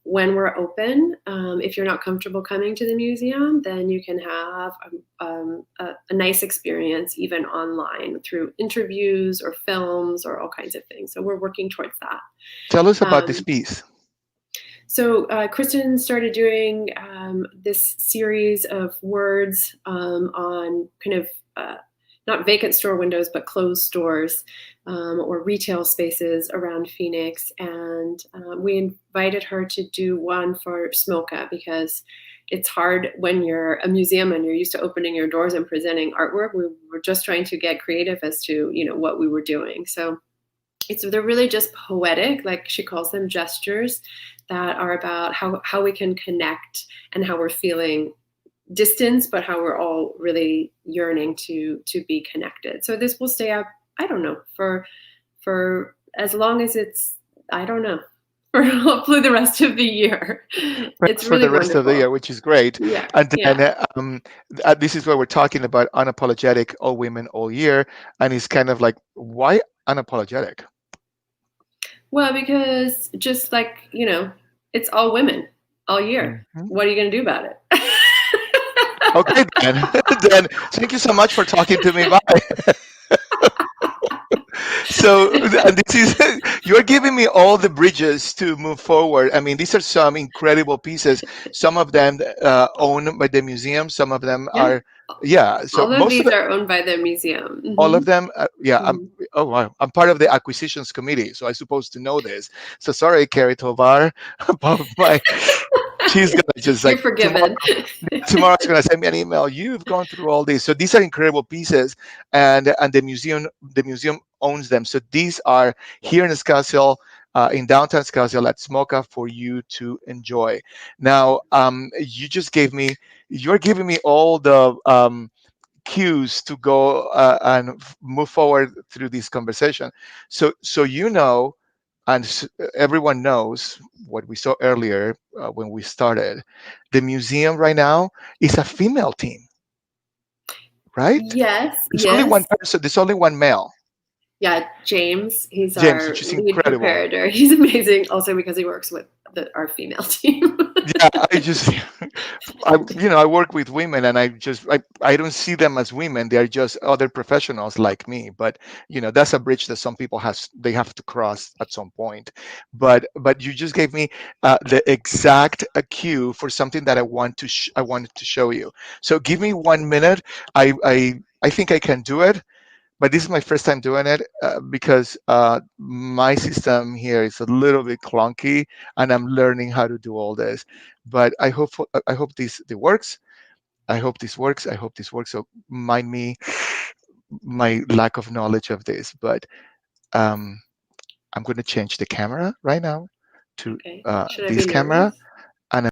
B: when we're open, if you're not comfortable coming to the museum, then you can have a nice experience even online through interviews or films or all kinds of things. So we're working towards that.
A: Tell us about this
B: Um,
A: piece.
B: so Kristen started doing this series of words on kind of not vacant store windows, but closed stores or retail spaces around Phoenix. And we invited her to do one for SMoCA because it's hard when you're a museum and you're used to opening your doors and presenting artwork. We were just trying to get creative as to, what we were doing. So they're really just poetic, like she calls them, gestures that are about how we can connect and how we're feeling distance, but how we're all really yearning to be connected. So this will stay up, I don't know, for as long as it's, I don't know, for hopefully the rest of the year. It's
A: Perhaps for
B: really
A: the rest of the year,
B: wonderful.
A: which is great.
B: Yeah,
A: And
B: yeah.
A: then this is where we're talking about unapologetic, all women, all year. And it's kind of like, why unapologetic?
B: Well, because just like, it's all women all year.
A: Mhm.
B: What are you going to do about it?
A: Okay, then. Then thank you so much for talking to me. Bye. So, and this is, you're giving me all the bridges to move forward. I mean, these are some incredible pieces. Some of them owned by the museum. Some of them
B: Yeah.
A: are, yeah. So
B: All of
A: most of
B: these
A: the,
B: are owned by the museum.
A: all of
B: Hmm.
A: them, yeah.
B: Hmm.
A: Oh wow, I'm part of the acquisitions committee, so I'm supposed to know this. So sorry, Carrie Tovar, about my. She's gonna just
B: You're
A: like tomorrow.
B: forgiven.
A: Tomorrow is going to send me an email. You've gone through all these. So these are incredible pieces, and the museum owns them. So these are here in Scottsdale, in downtown Scottsdale at SMoCA for you to enjoy. Now, you're giving me all the cues to go and move forward through this conversation. So and everyone knows what we saw earlier when we started. The museum right now is a female team, right?
B: Yes,
A: There's only one
B: yes.
A: person. There's only one male,
B: Yeah, James, he's
A: James,
B: our
A: which is
B: lead
A: incredible.
B: preparator. He's amazing also because he works with our female team.
A: Yeah, I just, I work with women, and I don't see them as women. They are just other professionals like me. But that's a bridge that some people they have to cross at some point. But you just gave me the exact cue for something that I wanted to show you. So give me 1 minute. I think I can do it, but this is my first time doing it because my system here is a little bit clunky, and I'm learning how to do all this. But I hope this works. I hope this works. I hope this works. So mind me my lack of knowledge of this, but um, I'm going to change the camera right now to
B: Okay. Should I
A: this
B: be
A: camera,
B: nervous?
A: and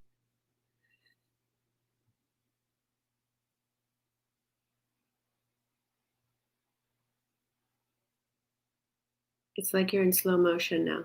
B: It's like you're in slow motion now.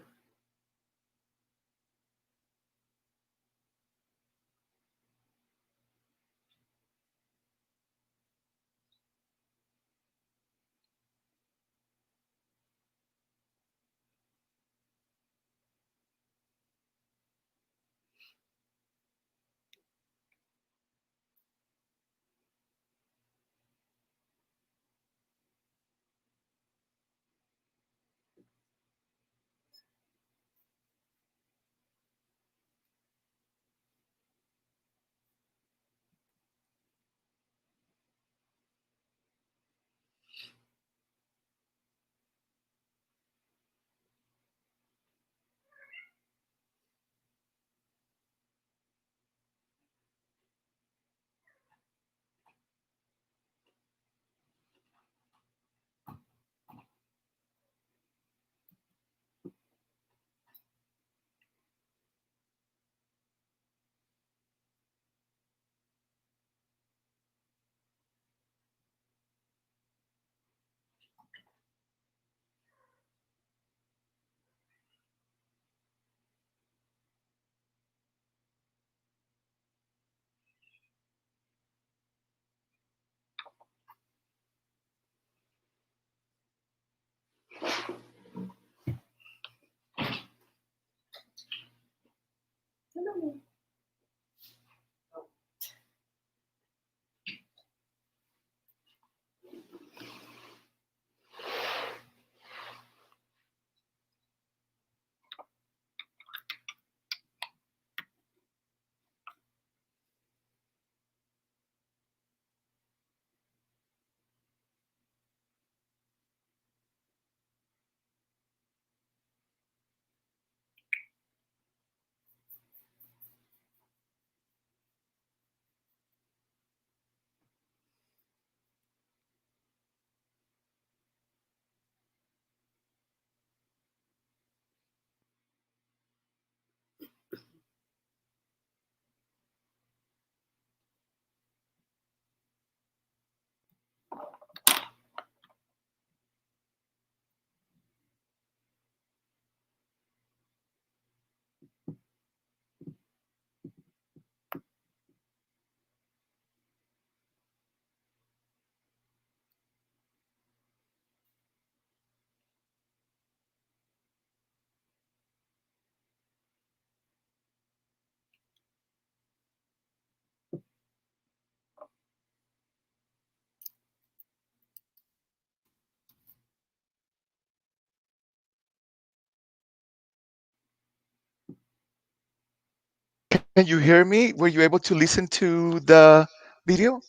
A: Can you hear me? Were you able to listen to the video?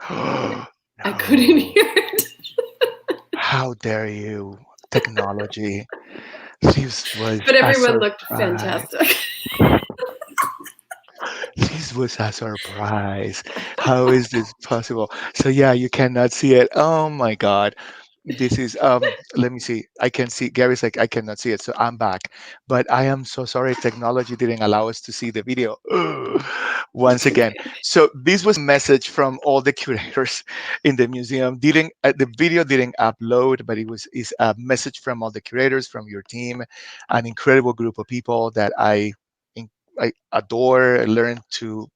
B: I couldn't
A: No.
B: hear it.
A: How dare you? Technology. This was
B: But
A: a
B: everyone looked
A: surprise.
B: fantastic.
A: This was a surprise. How is this possible? So yeah, you cannot see it. Oh my God. This is let me see. I can see Gary's like I cannot see it. So I'm back. But I am so sorry technology didn't allow us to see the video. Ugh. Once
B: It's
A: again.
B: okay.
A: So this was a message from all the curators in the museum. Didn't the video didn't upload, but it was is a message from all the curators from your team, an incredible group of people that I adore, learn to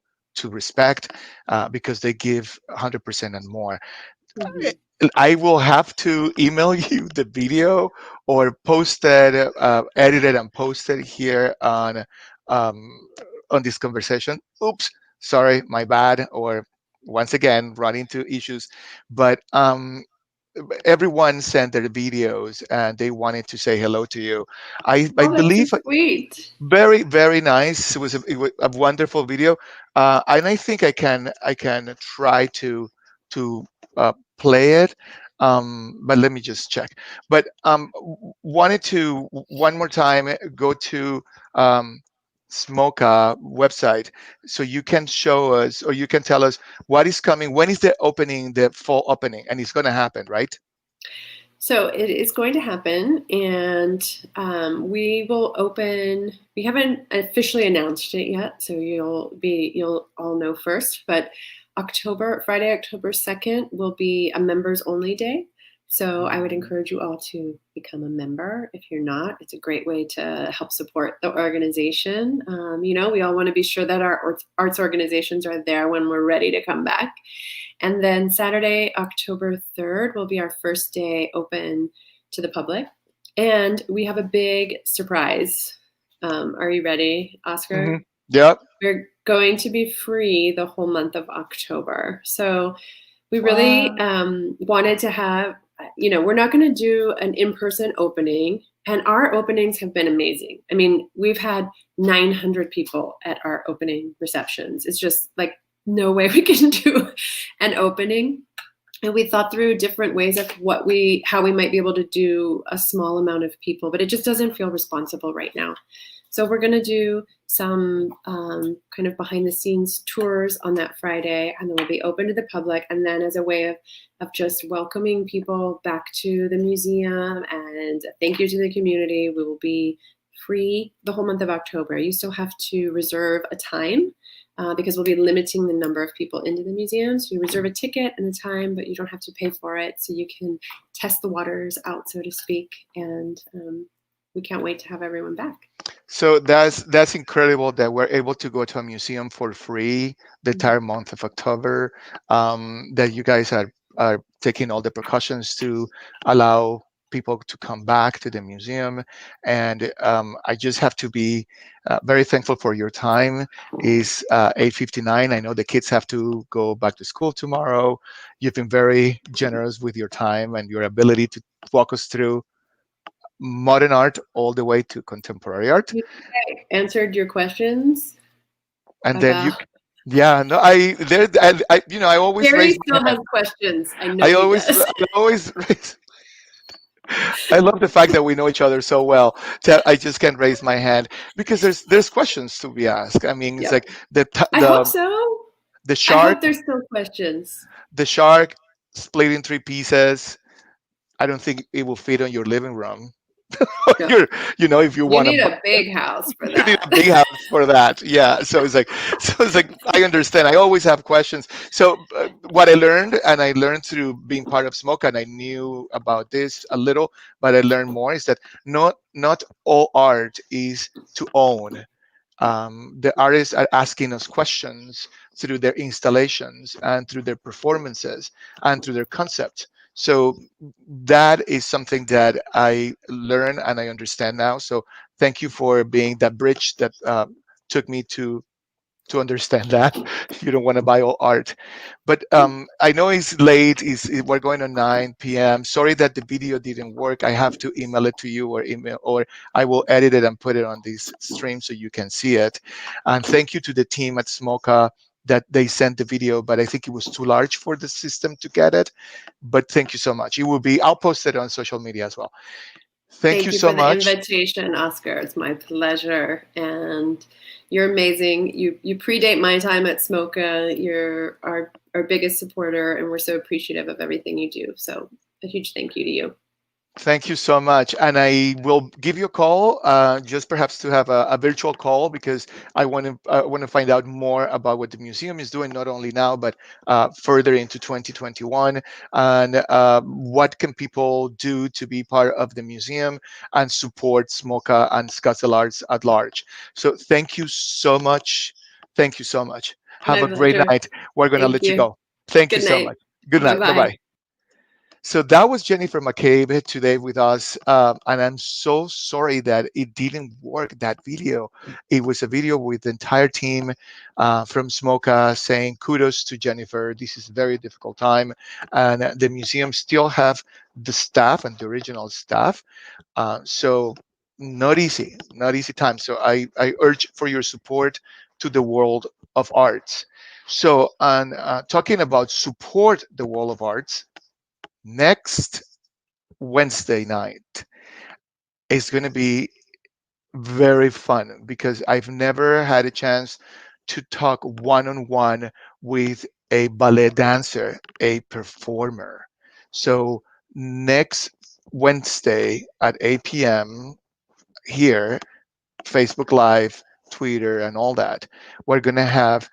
A: respect because they give 100% and more.
B: Mhm.
A: I will have to email you the video or post it, edit it and post it here um, on this conversation. Oops, sorry, my bad. Or once again, run into issues. But everyone sent their videos and they wanted to say hello to you. I
B: Oh, that's so
A: believe
B: sweet.
A: very, very nice. It was a wonderful video, and I think I can try to play it, but let me just check. But wanted to one more time go to um, SMoCA website so you can show us or you can tell us what is coming. When is the opening, the fall opening, and it's going to happen, right?
B: So it is going to happen, and we will open. We haven't officially announced it yet, so you'll all know first. But Friday, October 2nd, will be a members only day. So I would
A: Mhm.
B: encourage you all to become a member if you're not. It's a great way to help support the organization. We all want to be sure that our arts organizations are there when we're ready to come back. And then Saturday, October 3rd, will be our first day open to the public. And we have a big surprise. Are you ready,
A: Hmm.
B: Oscar?
A: Yep.
B: We're going to be free the whole month of October. So we really
A: Wow.
B: wanted to have, we're not going to do an in person opening. And our openings have been amazing. I mean, we've had 900 people at our opening receptions. It's just like no way we can do an opening. And we thought through different ways of how we might be able to do a small amount of people, but it just doesn't feel responsible right now. So we're going to do some kind of behind the scenes tours on that Friday, and then we'll be open to the public. And then as a way of just welcoming people back to the museum and thank you to the community, we will be free the whole month of October. You still have to reserve a time because we'll be limiting the number of people into the museum. So you reserve a ticket and a time, but you don't have to pay for it. So you can test the waters out, so to speak. And we can't wait to have everyone back.
A: So that's incredible that we're able to go to a museum for free the entire month of October. That you guys are taking all the precautions to allow people to come back to the museum, and I just have to be very thankful for your time. Is 8:59. I know the kids have to go back to school tomorrow. You've been very generous with your time and your ability to walk us through modern art all the way to contemporary art.
B: Answered your questions
A: And then you,
B: about.
A: yeah, no, I always
B: Harry
A: raise my
B: still has
A: hand.
B: questions. I know
A: I
B: he
A: always
B: does.
A: I always raise. I love the fact that we know each other so well. I just can't raise my hand because there's questions to be asked. I mean, it's
B: Yep.
A: like the
B: I hope so.
A: the
B: I
A: shark
B: hope there's still questions.
A: the shark split in three pieces. I don't think it will fit on your living room.
B: No,
A: Your, if you
B: you
A: want
B: need
A: to
B: a big house for
A: you need
B: that.
A: a big house for that. Yeah. So it's like I understand. I always have questions. So what I learned, and I learned through being part of Smoke, and I knew about this a little, but I learned more, is that not all art is to own. The artists are asking us questions through their installations and through their performances and through their concept. So that is something that I learn and I understand now. So thank you for being that bridge that took me to to understand that. You don't want to buy all art. But I know it's late. We're going on 9 p.m. Sorry that the video didn't work. I have to email it to you or email, or I will edit it and put it on this stream so you can see it. And thank you to the team at SMoCA that they sent the video, but I think it was too large for the system to get it. But thank you so much. It will be, I'll post it on social media as well. Thank you
B: Thank you
A: so
B: for the
A: much.
B: invitation, Oscar. It's my pleasure. And you're amazing. You predate my time at SMoCA. You're our biggest supporter, and we're so appreciative of everything you do. So a huge thank you to you.
A: Thank you so much. And I will give you a call, just perhaps to have a virtual call, because I want to find out more about what the museum is doing, not only now, but further into 2021. And what can people do to be part of the museum and support SMoCA and Scottsdale Arts at large. So thank you so much. Thank you so much. Have
B: My
A: a great
B: pleasure.
A: night. We're going to
B: Thank
A: let you
B: you.
A: go. Thank you
B: Good
A: so
B: night.
A: much. Good
B: Bye
A: night. Bye
B: bye.
A: bye. So that was Jennifer McCabe today with us. And I'm so sorry that it didn't work, that video. It was a video with the entire team from SMoCA saying kudos to Jennifer. This is a very difficult time. And the museum still have the staff and the original staff. So not easy time. So I urge for your support to the world of arts. So, and talking about support the world of arts, next Wednesday night is going to be very fun because I've never had a chance to talk one on one with a ballet dancer, a performer. So, next Wednesday at 8 p.m. here, Facebook Live, Twitter, and all that, we're going to have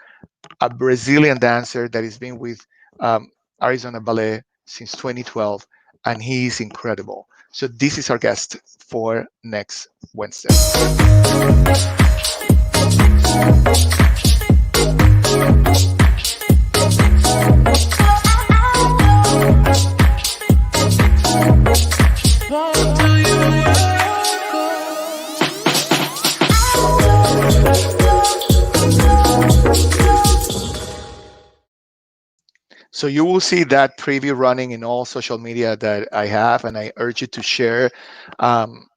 A: a Brazilian dancer that has been with um, Arizona Ballet since 2012, and he is incredible. So this is our guest for next Wednesday. So you will see that preview running in all social media that I have, and I urge you to share um,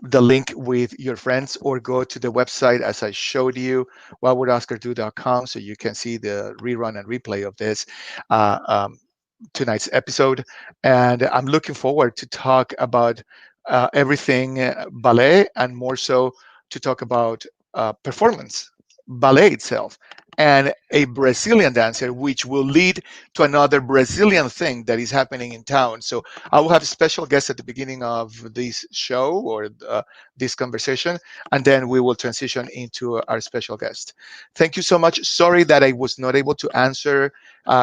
A: the link with your friends or go to the website as I showed you, whatwouldoscardo.com, so you can see the rerun and replay of this uh, um, tonight's episode. And I'm looking forward to talk about everything ballet, and more so to talk about performance, ballet itself, and a Brazilian dancer, which will lead to another Brazilian thing that is happening in town. So I will have a special guest at the beginning of this show or this conversation, and then we will transition into our special guest. Thank you so much. Sorry that I was not able to answer.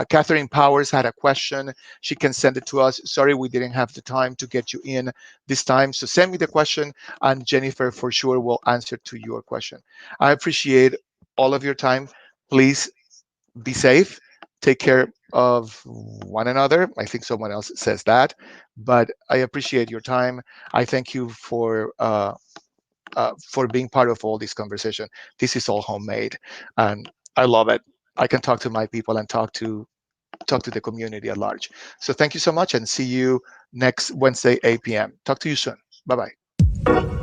A: Catherine Powers had a question. She can send it to us. Sorry we didn't have the time to get you in this time. So send me the question, and Jennifer for sure will answer to your question. I appreciate all of your time. Please be safe. Take care of one another. I think someone else says that, but I appreciate your time. I thank you for being part of all this conversation. This is all homemade, and I love it. I can talk to my people and talk to the community at large. So thank you so much, and see you next Wednesday, 8 p.m. Talk to you soon. Bye bye.